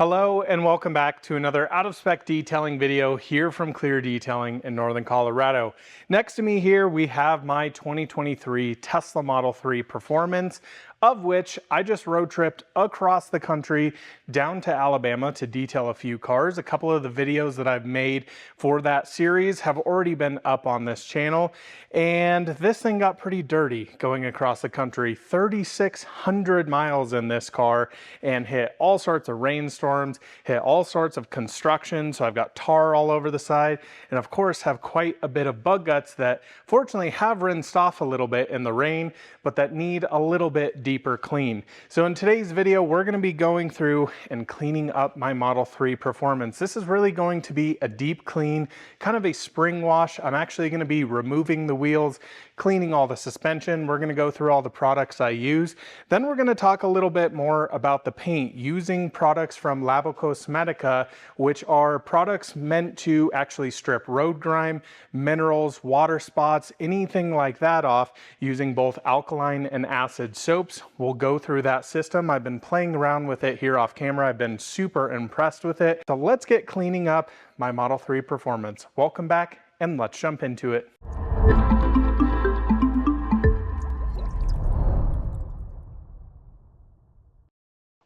Hello and welcome back to another out-of-spec detailing video here from Clear Detailing in Northern Colorado. Next to me here we have my 2023 Tesla Model 3 Performance, of which I just road tripped across the country down to Alabama to detail a few cars. A couple of the videos that I've made for that series have already been up on this channel, and this thing got pretty dirty going across the country. 3,600 miles in this car and hit all sorts of rainstorms, hit all sorts of construction, so I've got tar all over the side, and of course have quite a bit of bug guts that fortunately have rinsed off a little bit in the rain, but that need a little bit deeper clean. So in today's video, we're going to be going through and cleaning up my Model 3 Performance. This is really going to be a deep clean, kind of a spring wash. I'm actually going to be removing the wheels, cleaning all the suspension. We're going to go through all the products I use. Then we're going to talk a little bit more about the paint using products from Labo Cosmetica, which are products meant to actually strip road grime, minerals, water spots, anything like that off using both alkaline and acid soaps. We'll go through that system. I've been playing around with it here off camera. I've been super impressed with it. So let's get cleaning up my Model 3 Performance. Welcome back and let's jump into it.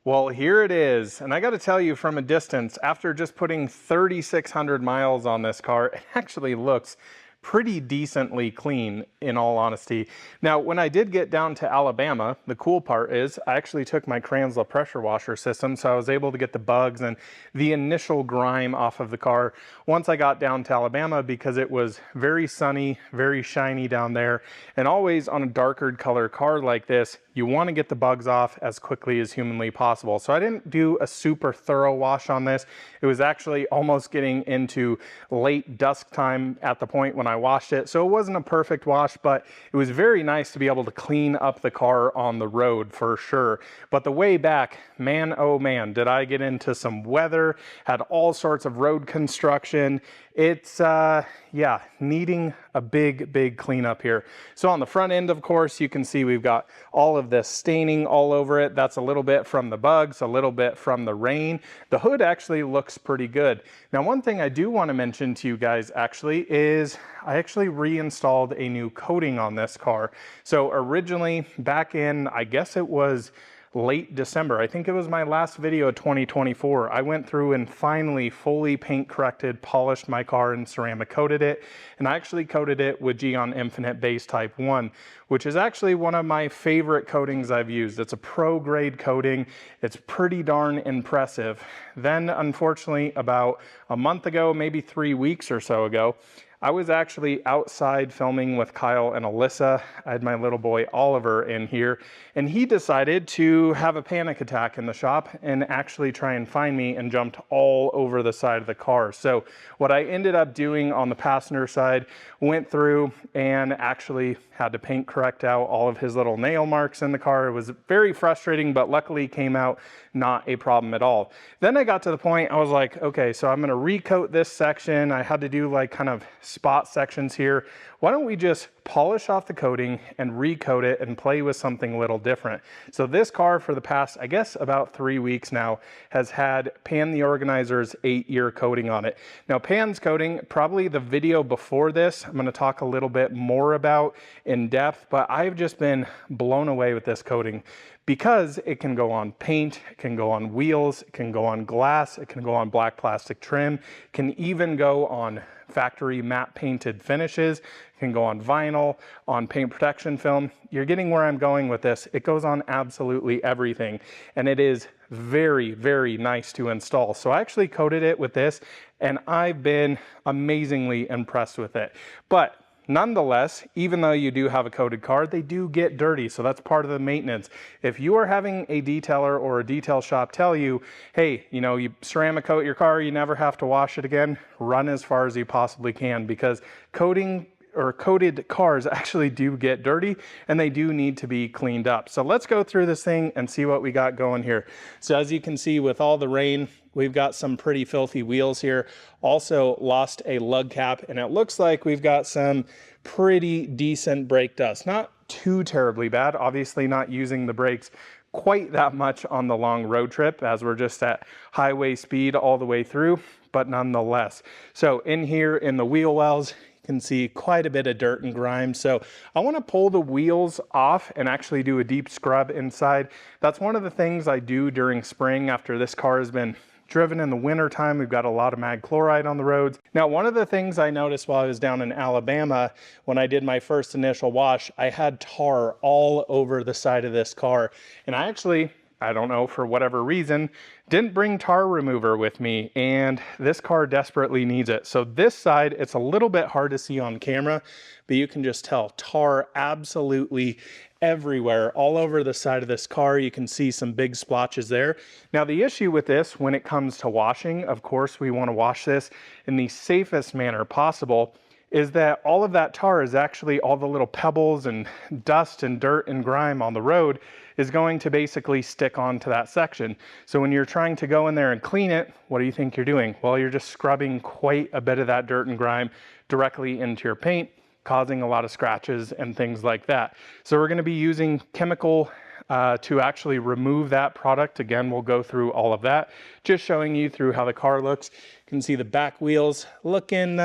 Well, here it is, and I got to tell you from a distance, after just putting 3,600 miles on this car, it actually looks pretty decently clean, in all honesty. Now, when I did get down to Alabama, the cool part is I actually took my Kranzla pressure washer system, so I was able to get the bugs and the initial grime off of the car once I got down to Alabama, because it was very sunny, very shiny down there, and always on a darker color car like this, you want to get the bugs off as quickly as humanly possible. So I didn't do a super thorough wash on this. It was actually almost getting into late dusk time at the point when I washed it. So it wasn't a perfect wash, but it was very nice to be able to clean up the car on the road for sure. But the way back, man, oh man, did I get into some weather, had all sorts of road construction. It's, yeah, needing a big cleanup here. So on the front end, of course, you can see we've got all of this staining all over it. That's a little bit from the bugs, a little bit from the rain. The hood actually looks pretty good. Now, one thing I do want to mention to you guys actually is I actually reinstalled a new coating on this car. So originally back in, I guess it was late December, I think it was my last video of 2024, I went through and finally fully paint corrected, polished my car and ceramic coated it. And I actually coated it with Geon Infinite Base Type 1, which is actually one of my favorite coatings I've used. It's a pro grade coating. It's pretty darn impressive. Then unfortunately, about a month ago, maybe 3 weeks or so ago, I was actually outside filming with Kyle and Alyssa. I had my little boy Oliver in here, and he decided to have a panic attack in the shop and actually try and find me, and jumped all over the side of the car. So what I ended up doing on the passenger side, went through and actually had to paint correct out all of his little nail marks in the car. It was very frustrating, but luckily came out not a problem at all. Then I got to the point, I was like, okay, so I'm gonna recoat this section. I had to do like kind of spot sections here. Why don't we just polish off the coating and recoat it and play with something a little different? So this car for the past, I guess about 3 weeks now, has had Pan the Organizer's 8-year coating on it. Now Pan's coating, probably the video before this, I'm gonna talk a little bit more about in depth, but I've just been blown away with this coating because it can go on paint, it can go on wheels, it can go on glass, it can go on black plastic trim, it can even go on factory matte painted finishes, it can go on vinyl, on paint protection film. You're getting where I'm going with this. It goes on absolutely everything, and it is very nice to install. So I actually coated it with this, and I've been amazingly impressed with it. But nonetheless, even though you do have a coated car, they do get dirty, so that's part of the maintenance. If you are having a detailer or a detail shop tell you, hey, you know, you ceramic coat your car, you never have to wash it again, run as far as you possibly can, because coating or coated cars actually do get dirty and they do need to be cleaned up. So let's go through this thing and see what we got going here. So as you can see, with all the rain, we've got some pretty filthy wheels here. Also lost a lug cap, and it looks like we've got some pretty decent brake dust. Not too terribly bad, obviously not using the brakes quite that much on the long road trip, as we're just at highway speed all the way through, but nonetheless. So in here in the wheel wells, you can see quite a bit of dirt and grime. So I want to pull the wheels off and actually do a deep scrub inside. That's one of the things I do during spring after this car has been driven in the winter time. We've got a lot of mag chloride on the roads. Now, one of the things I noticed while I was down in Alabama, when I did my first initial wash, I had tar all over the side of this car. And I actually, I don't know, for whatever reason, didn't bring tar remover with me, and this car desperately needs it. So this side, it's a little bit hard to see on camera, but you can just tell tar absolutely everywhere, all over the side of this car. You can see some big splotches there. Now, the issue with this when it comes to washing, of course, we want to wash this in the safest manner possible, is that all of that tar is actually all the little pebbles and dust and dirt and grime on the road is going to basically stick onto that section. So when you're trying to go in there and clean it, what do you think you're doing? Well, you're just scrubbing quite a bit of that dirt and grime directly into your paint, causing a lot of scratches and things like that. So we're going to be using chemical to actually remove that product. Again, we'll go through all of that, just showing you through how the car looks. You can see the back wheels looking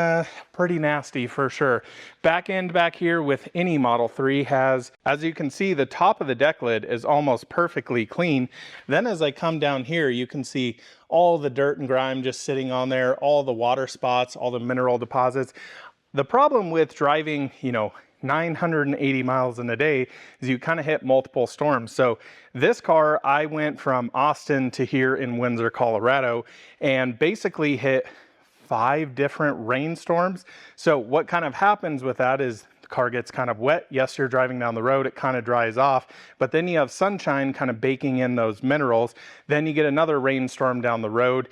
pretty nasty for sure. Back end back here with any Model 3 has, as you can see, the top of the deck lid is almost perfectly clean. Then as I come down here, you can see all the dirt and grime just sitting on there, all the water spots, all the mineral deposits. The problem with driving, 980 miles in a day is you kind of hit multiple storms. So this car, I went from Austin to here in Windsor, Colorado, and basically hit 5 different rainstorms. So what kind of happens with that is the car gets kind of wet. Yes, you're driving down the road, it kind of dries off, but then you have sunshine kind of baking in those minerals. Then you get another rainstorm down the road.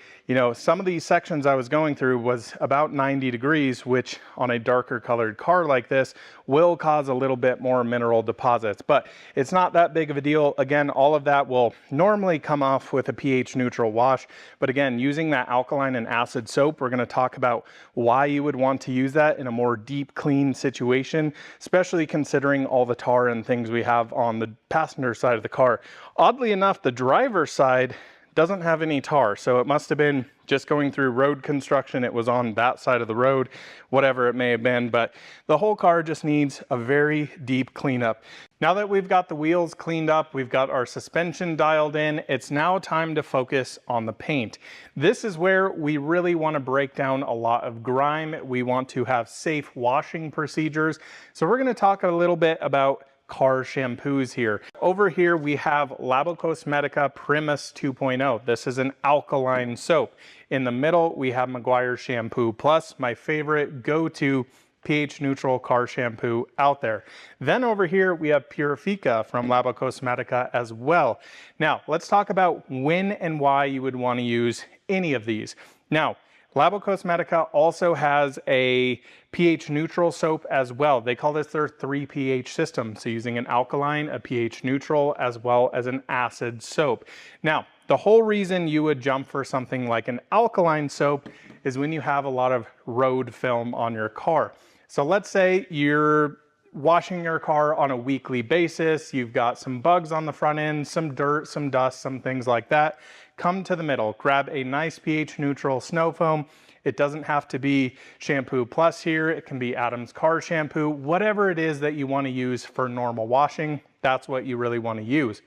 Some of these sections I was going through was about 90 degrees, which on a darker colored car like this will cause a little bit more mineral deposits, but it's not that big of a deal. Again, all of that will normally come off with a pH neutral wash, but again, using that alkaline and acid soap, we're going to talk about why you would want to use that in a more deep clean situation, especially considering all the tar and things we have on the passenger side of the car. Oddly enough, the driver's side doesn't have any tar, so it must have been just going through road construction. It was on that side of the road, whatever it may have been, but the whole car just needs a very deep cleanup. Now that we've got the wheels cleaned up, we've got our suspension dialed in, it's now time to focus on the paint. This is where we really want to break down a lot of grime. We want to have safe washing procedures. So we're going to talk a little bit about car shampoos here. Over here we have Labocosmetica Primus 2.0. This is an alkaline soap. In the middle we have Meguiar's Shampoo Plus, my favorite go-to pH neutral car shampoo out there. Then over here we have Purifica from Labocosmetica as well. Now let's talk about when and why you would want to use any of these. Now, Labocosmetica also has a pH neutral soap as well. They call this their 3 pH system. So using an alkaline, a pH neutral, as well as an acid soap. Now, the whole reason you would jump for something like an alkaline soap is when you have a lot of road film on your car. So let's say you're washing your car on a weekly basis. You've got some bugs on the front end, some dirt, some dust, some things like that. Come to the middle, grab a nice pH neutral snow foam. It doesn't have to be Shampoo Plus here. It can be Adam's Car Shampoo, whatever it is that you want to use for normal washing. That's what you really want to use.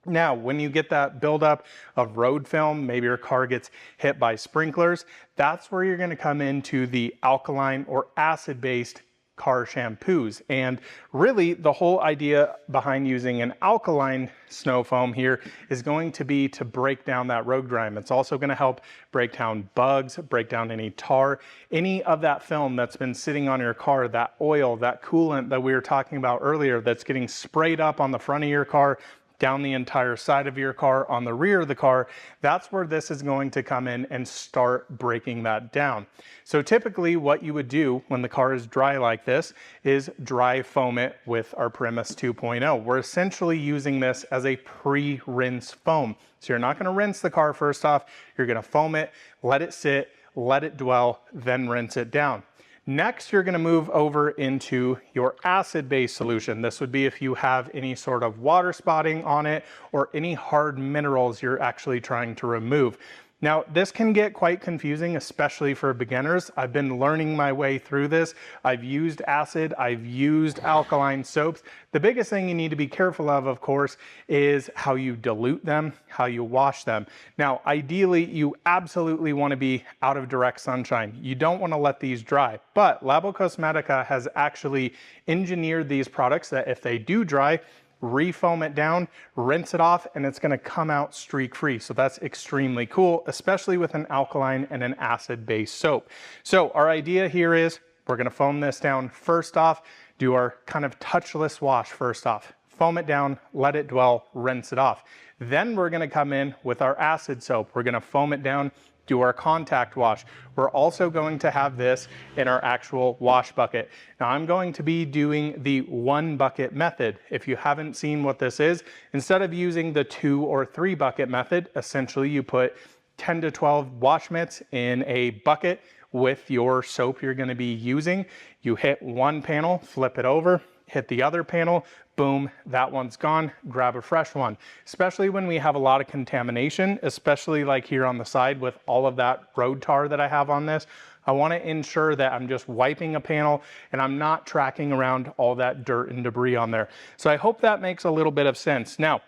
Now, when you get that buildup of road film, maybe your car gets hit by sprinklers, that's where you're going to come into the alkaline or acid-based car shampoos. And really the whole idea behind using an alkaline snow foam here is going to be to break down that road grime. It's also going to help break down bugs, break down any tar, any of that film that's been sitting on your car, that oil, that coolant that we were talking about earlier that's getting sprayed up on the front of your car, down the entire side of your car, on the rear of the car. That's where this is going to come in and start breaking that down. So typically what you would do when the car is dry like this is dry foam it with our Primus 2.0. We're essentially using this as a pre-rinse foam. So you're not going to rinse the car first off, you're going to foam it, let it sit, let it dwell, then rinse it down. Next, you're gonna move over into your acid-based solution. This would be if you have any sort of water spotting on it or any hard minerals you're actually trying to remove. Now, this can get quite confusing, especially for beginners. I've been learning my way through this. I've used acid, I've used alkaline soaps. The biggest thing you need to be careful of course, is how you dilute them, how you wash them. Now, ideally, you absolutely want to be out of direct sunshine. You don't want to let these dry, but Labo Cosmetica has actually engineered these products that if they do dry, refoam it down, rinse it off, and it's gonna come out streak free. So that's extremely cool, especially with an alkaline and an acid-based soap. So our idea here is we're gonna foam this down first off, do our kind of touchless wash first off. Foam it down, let it dwell, rinse it off. Then we're gonna come in with our acid soap. We're gonna foam it down, do our contact wash. We're also going to have this in our actual wash bucket. Now I'm going to be doing the 1 bucket method. If you haven't seen what this is, instead of using the 2 or 3 bucket method, essentially you put 10 to 12 wash mitts in a bucket with your soap you're gonna be using. You hit one panel, flip it over, hit the other panel, boom, that one's gone, grab a fresh one. Especially when we have a lot of contamination, especially like here on the side with all of that road tar that I have on this. I wanna ensure that I'm just wiping a panel and I'm not tracking around all that dirt and debris on there. So I hope that makes a little bit of sense. Now,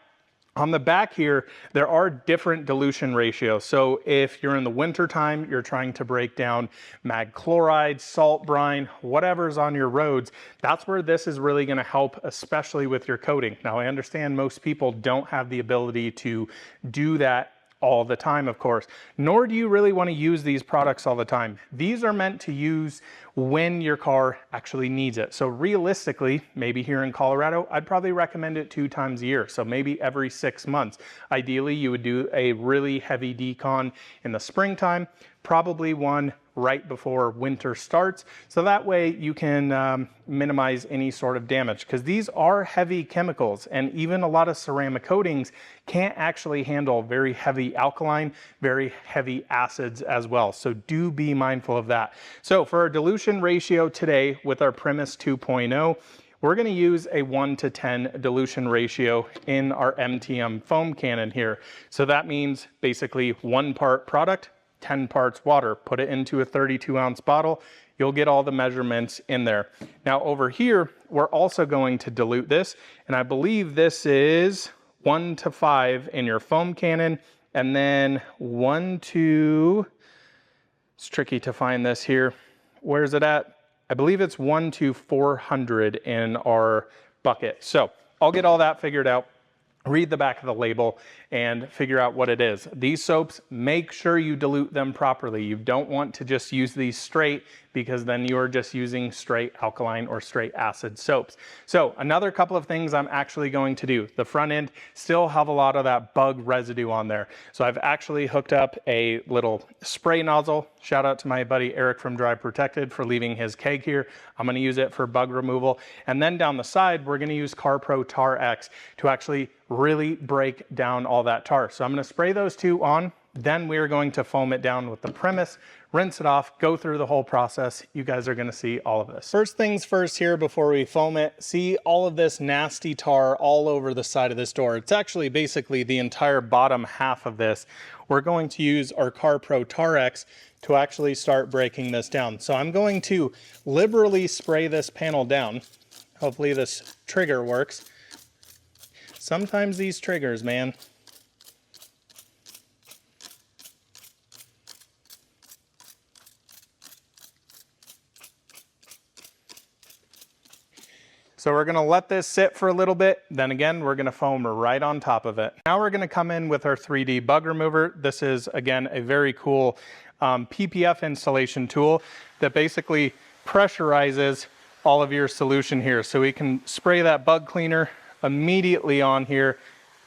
on the back here, there are different dilution ratios. So if you're in the winter time, you're trying to break down mag chloride, salt brine, whatever's on your roads, that's where this is really gonna help, especially with your coating. Now I understand most people don't have the ability to do that all the time, of course, nor do you really want to use these products all the time. These are meant to use when your car actually needs it. So realistically, maybe here in Colorado, I'd probably recommend it 2 times a year. So maybe every 6 months. Ideally, you would do a really heavy decon in the springtime, probably one right before winter starts. So that way you can minimize any sort of damage, because these are heavy chemicals, and even a lot of ceramic coatings can't actually handle very heavy alkaline, very heavy acids as well. So do be mindful of that. So for our dilution ratio today with our Premise 2.0, we're going to use a 1:10 dilution ratio in our MTM foam cannon here. So that means basically 1 part product, 10 parts water. Put it into a 32-ounce bottle. You'll get all the measurements in there. Now over here, we're also going to dilute this, and I believe this is 1 to 5 in your foam cannon, and then 1 to, it's tricky to find this here. Where's it at? I believe it's 1 to 400 in our bucket. So I'll get all that figured out, read the back of the label, and figure out what it is. These soaps, make sure you dilute them properly. You don't want to just use these straight, because then you're just using straight alkaline or straight acid soaps. So another couple of things I'm actually going to do. The front end still have a lot of that bug residue on there. So I've actually hooked up a little spray nozzle. Shout out to my buddy Eric from Drive Protected for leaving his keg here. I'm gonna use it for bug removal. And then down the side, we're gonna use CarPro Tar X to actually really break down all that tar. So I'm gonna spray those 2 on. Then we're going to foam it down with the Premise, rinse it off, go through the whole process. You guys are gonna see all of this. First things first here before we foam it, see all of this nasty tar all over the side of this door. It's actually basically the entire bottom half of this. We're going to use our CarPro Tar X to actually start breaking this down. So I'm going to liberally spray this panel down. Hopefully this trigger works. Sometimes these triggers, man. So we're gonna let this sit for a little bit, then again, we're gonna foam right on top of it. Now we're gonna come in with our 3D bug remover. This is, again, a very cool PPF installation tool that basically pressurizes all of your solution here. So we can spray that bug cleaner immediately on here,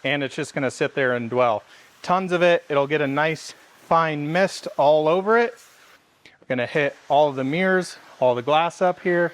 and it's just gonna sit there and dwell. Tons of it, it'll get a nice fine mist all over it. We're gonna hit all of the mirrors, all the glass up here,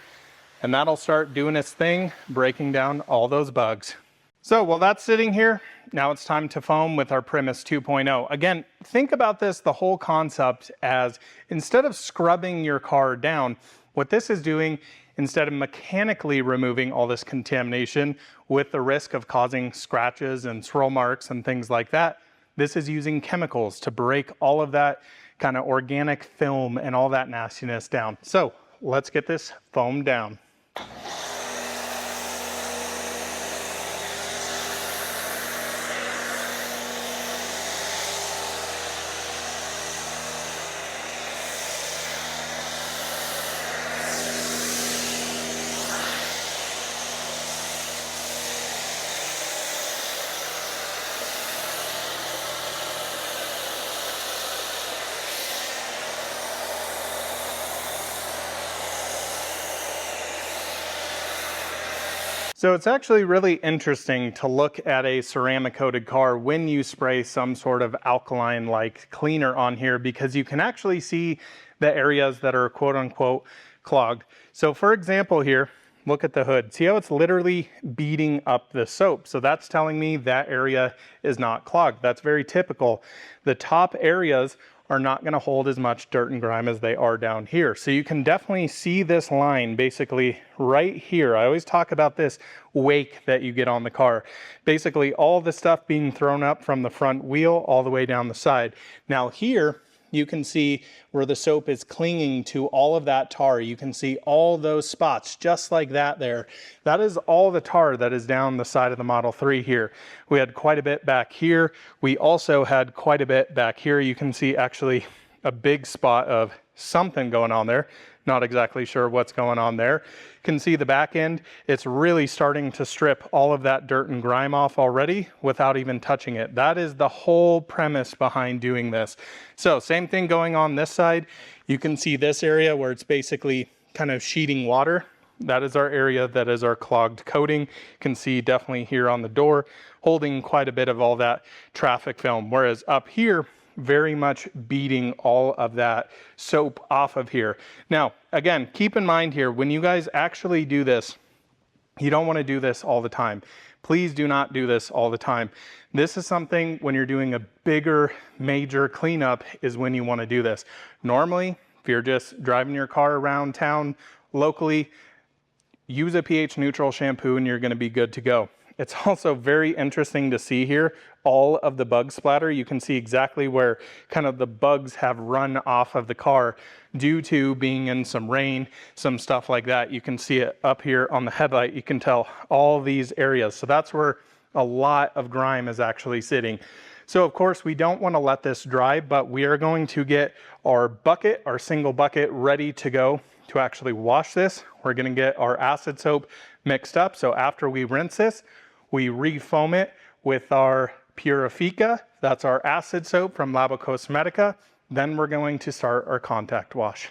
and that'll start doing its thing, breaking down all those bugs. So while that's sitting here, now it's time to foam with our Premise 2.0. Again, think about this, the whole concept as, instead of scrubbing your car down, What this is doing, instead of mechanically removing all this contamination with the risk of causing scratches and swirl marks and things like that, this is using chemicals to break all of that kind of organic film and all that nastiness down. So let's get this foam down. So it's actually really interesting to look at a ceramic coated car when you spray some sort of alkaline like cleaner on here, because you can actually see the areas that are quote unquote clogged. So for example here, look at the hood. See how it's literally beating up the soap? So that's telling me that area is not clogged. That's very typical. The top areas are not going to hold as much dirt and grime as they are down here. So you can definitely see this line basically right here. I always talk about this wake that you get on the car. Basically all the stuff being thrown up from the front wheel all the way down the side. Now here you can see where the soap is clinging to all of that tar. You can see all those spots just like that there. That is all the tar that is down the side of the Model 3 here. We had quite a bit back here. We also had quite a bit back here. You can see actually a big spot of something going on there. Not exactly sure what's going on there. You can see the back end. It's really starting to strip all of that dirt and grime off already without even touching it. That is the whole premise behind doing this. So same thing going on this side. You can see this area where it's basically kind of sheeting water. That is our area that is our clogged coating. You can see definitely here on the door, holding quite a bit of all that traffic film. Whereas up here, very much beating all of that soap off of here. Now, again, keep in mind here, when you guys actually do this, you don't want to do this all the time. Please do not do this all the time. This is something when you're doing a bigger, major cleanup is when you want to do this. Normally, if you're just driving your car around town locally, use a pH neutral shampoo and you're going to be good to go. It's also very interesting to see here all of the bug splatter. You can see exactly where kind of the bugs have run off of the car due to being in some rain, some stuff like that. You can see it up here on the headlight. You can tell all these areas. So that's where a lot of grime is actually sitting. So of course we don't want to let this dry, but we are going to get our bucket, our single bucket, ready to go to actually wash this. We're going to get our acid soap mixed up. So after we rinse this, we refoam it with our Purifica. That's our acid soap from Labo Cosmetica. Then we're going to start our contact wash.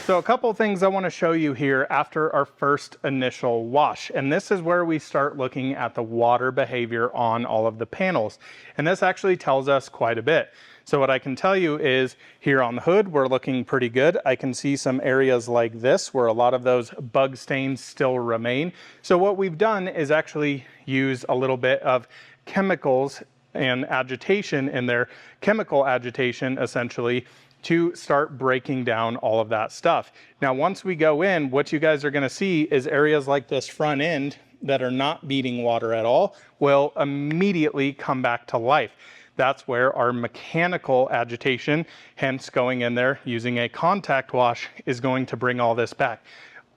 So a couple things I want to show you here after our first initial wash. And this is where we start looking at the water behavior on all of the panels. And this actually tells us quite a bit. So what I can tell you is here on the hood, we're looking pretty good. I can see some areas like this where a lot of those bug stains still remain. So what we've done is actually use a little bit of chemicals and agitation in there, chemical agitation essentially, to start breaking down all of that stuff. Now, once we go in, what you guys are gonna see is areas like this front end that are not beating water at all will immediately come back to life. That's where our mechanical agitation, hence going in there using a contact wash, is going to bring all this back.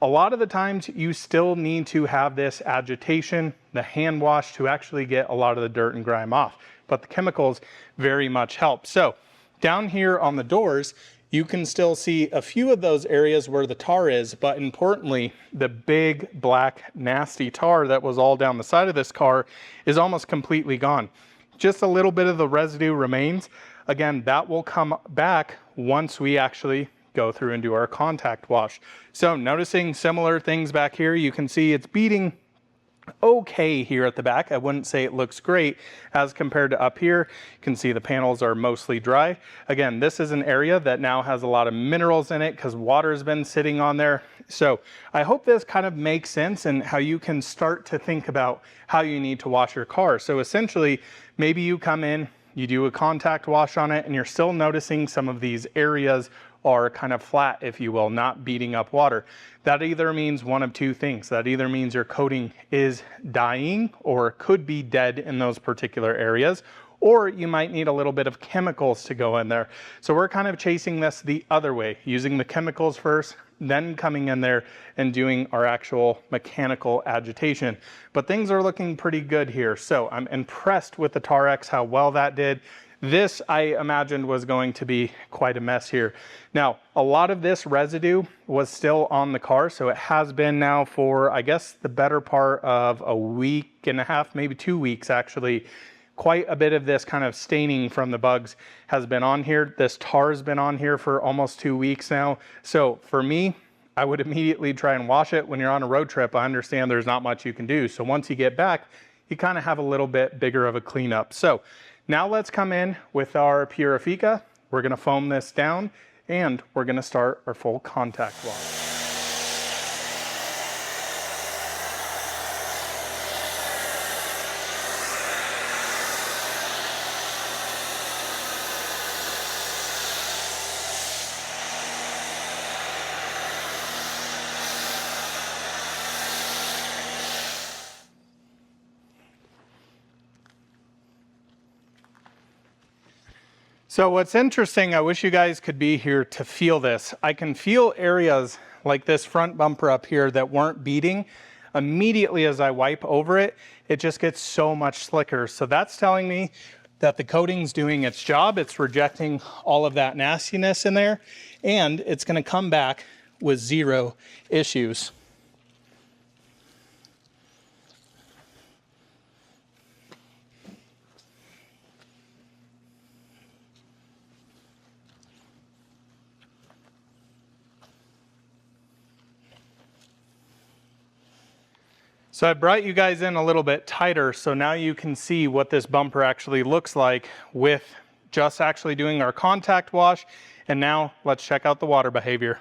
A lot of the times you still need to have this agitation, the hand wash, to actually get a lot of the dirt and grime off, but the chemicals very much help. So down here on the doors, you can still see a few of those areas where the tar is, but importantly, the big black nasty tar that was all down the side of this car is almost completely gone. Just a little bit of the residue remains. Again, that will come back once we actually go through and do our contact wash. So noticing similar things back here, you can see it's beating okay here at the back. I wouldn't say it looks great as compared to up here. You can see the panels are mostly dry. Again, this is an area that now has a lot of minerals in it because water's been sitting on there. So I hope this kind of makes sense and how you can start to think about how you need to wash your car. So essentially, maybe you come in, you do a contact wash on it, and you're still noticing some of these areas are kind of flat, if you will, not beating up water. That either means one of two things. That either means your coating is dying or could be dead in those particular areas, or you might need a little bit of chemicals to go in there. So we're kind of chasing this the other way, using the chemicals first, then coming in there and doing our actual mechanical agitation. But things are looking pretty good here. So I'm impressed with the Tarex, how well that did. This, I imagined, was going to be quite a mess here. Now, a lot of this residue was still on the car, so it has been now for, I guess, the better part of a week and a half, maybe 2 weeks actually. Quite a bit of this kind of staining from the bugs has been on here. This tar has been on here for almost 2 weeks now. So for me, I would immediately try and wash it. When you're on a road trip, I understand there's not much you can do. So once you get back, you kind of have a little bit bigger of a cleanup. So now let's come in with our Purifica. We're gonna foam this down and we're gonna start our full contact wash. So what's interesting, I wish you guys could be here to feel this. I can feel areas like this front bumper up here that weren't beating. Immediately as I wipe over it, it just gets so much slicker. So that's telling me that the coating's doing its job. It's rejecting all of that nastiness in there, and it's gonna come back with zero issues. So I brought you guys in a little bit tighter, so now you can see what this bumper actually looks like with just actually doing our contact wash. And now let's check out the water behavior.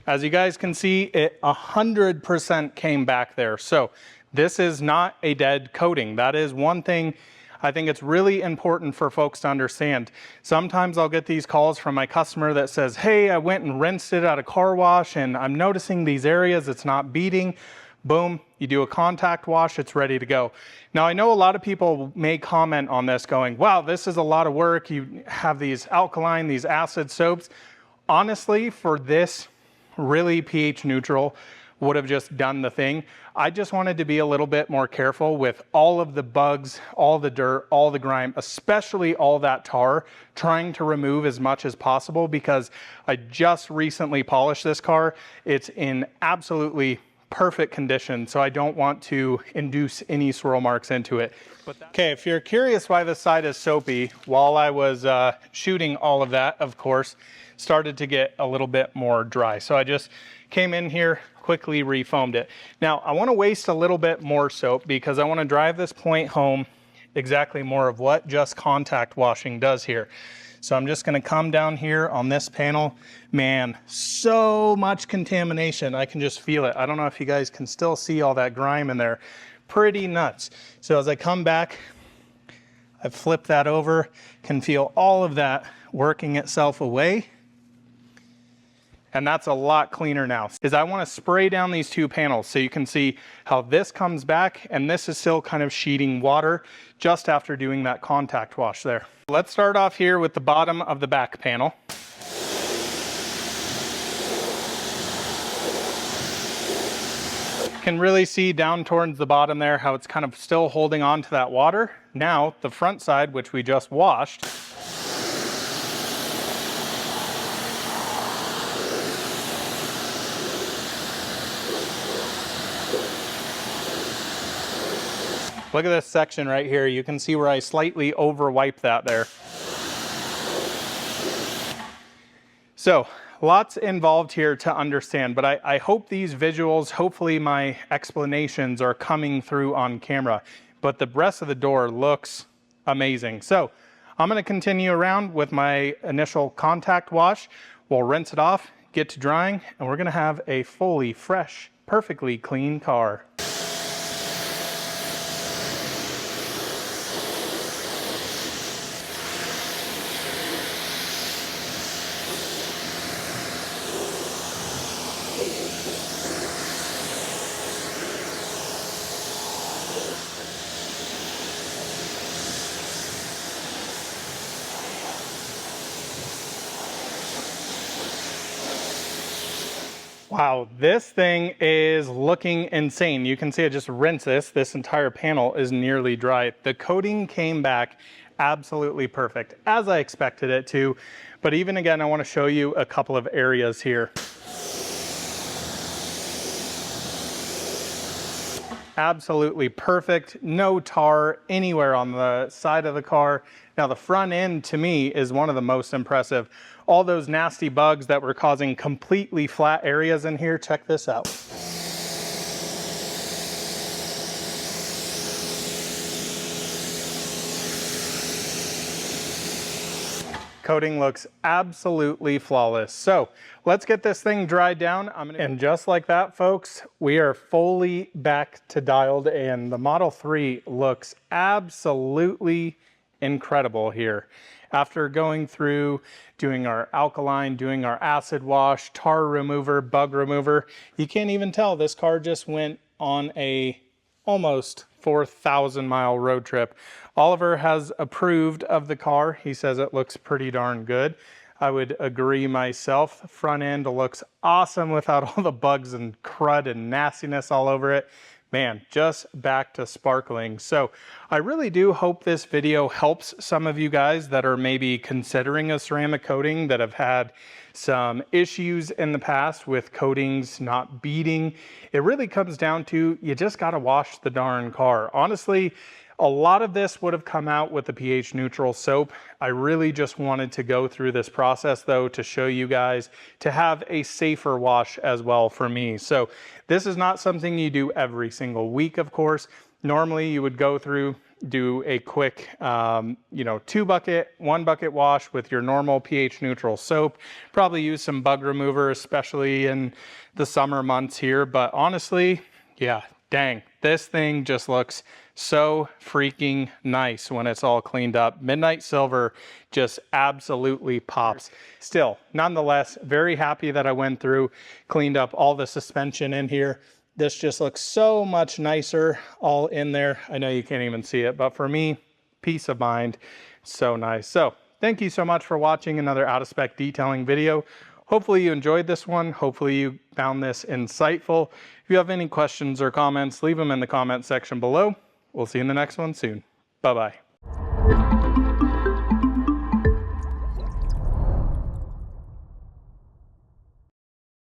As you guys can see, it 100% came back there. So this is not a dead coating. That is one thing I think it's really important for folks to understand. Sometimes I'll get these calls from my customer that says, hey, I went and rinsed it at a car wash and I'm noticing these areas, it's not beating. Boom, you do a contact wash, it's ready to go. Now I know a lot of people may comment on this going, wow, this is a lot of work. You have these alkaline, these acid soaps. Honestly, for this really pH neutral, would have just done the thing. I just wanted to be a little bit more careful with all of the bugs, all the dirt, all the grime, especially all that tar, trying to remove as much as possible because I just recently polished this car. It's in absolutely perfect condition, so I don't want to induce any swirl marks into it. Okay, if you're curious why this side is soapy, while I was shooting all of that, of course, started to get a little bit more dry. So I just came in here, quickly refoamed it. Now, I want to waste a little bit more soap because I want to drive this point home exactly more of what just contact washing does here. So I'm just going to come down here on this panel. Man, so much contamination. I can just feel it. I don't know if you guys can still see all that grime in there. Pretty nuts. So as I come back, I flip that over, can feel all of that working itself away. And that's a lot cleaner now. Is I want to spray down these two panels so you can see how this comes back and this is still kind of sheeting water just after doing that contact wash there. Let's start off here with the bottom of the back panel. You can really see down towards the bottom there how it's kind of still holding on to that water. Now the front side, which we just washed, look at this section right here. You can see where I slightly over wiped that there. So lots involved here to understand, but I hope these visuals, hopefully my explanations are coming through on camera, but the rest of the door looks amazing. So I'm going to continue around with my initial contact wash. We'll rinse it off, get to drying, and we're going to have a fully fresh, perfectly clean car. Wow, this thing is looking insane. You can see I just rinsed this. This entire panel is nearly dry. The coating came back absolutely perfect, as I expected it to. But even again, I want to show you a couple of areas here. Absolutely perfect, no tar anywhere on the side of the car. Now the front end to me is one of the most impressive. All those nasty bugs that were causing completely flat areas in here, check this out. Coating looks absolutely flawless. So let's get this thing dried down. And just like that, folks, we are fully back to dialed in. The Model 3 looks absolutely incredible here. After going through, doing our alkaline, doing our acid wash, tar remover, bug remover, you can't even tell this car just went on a almost 4,000 mile road trip. Oliver has approved of the car. He says it looks pretty darn good. I would agree myself. The front end looks awesome without all the bugs and crud and nastiness all over it. Man, just back to sparkling. So I really do hope this video helps some of you guys that are maybe considering a ceramic coating, that have had some issues in the past with coatings not beading. It really comes down to, you just gotta wash the darn car. Honestly, a lot of this would have come out with the pH neutral soap. I really just wanted to go through this process though to show you guys, to have a safer wash as well for me. So this is not something you do every single week, of course. Normally you would go through, do a quick, 1 bucket wash with your normal pH neutral soap. Probably use some bug remover, especially in the summer months here. But honestly, yeah, dang, this thing just looks so freaking nice when it's all cleaned up. Midnight Silver just absolutely pops. Still, nonetheless, very happy that I went through, cleaned up all the suspension in here. This just looks so much nicer all in there. I know you can't even see it, but for me, peace of mind, so nice. So thank you so much for watching another out of spec detailing video. Hopefully you enjoyed this one. Hopefully you found this insightful. If you have any questions or comments, leave them in the comment section below. We'll see you in the next one soon. Bye-bye.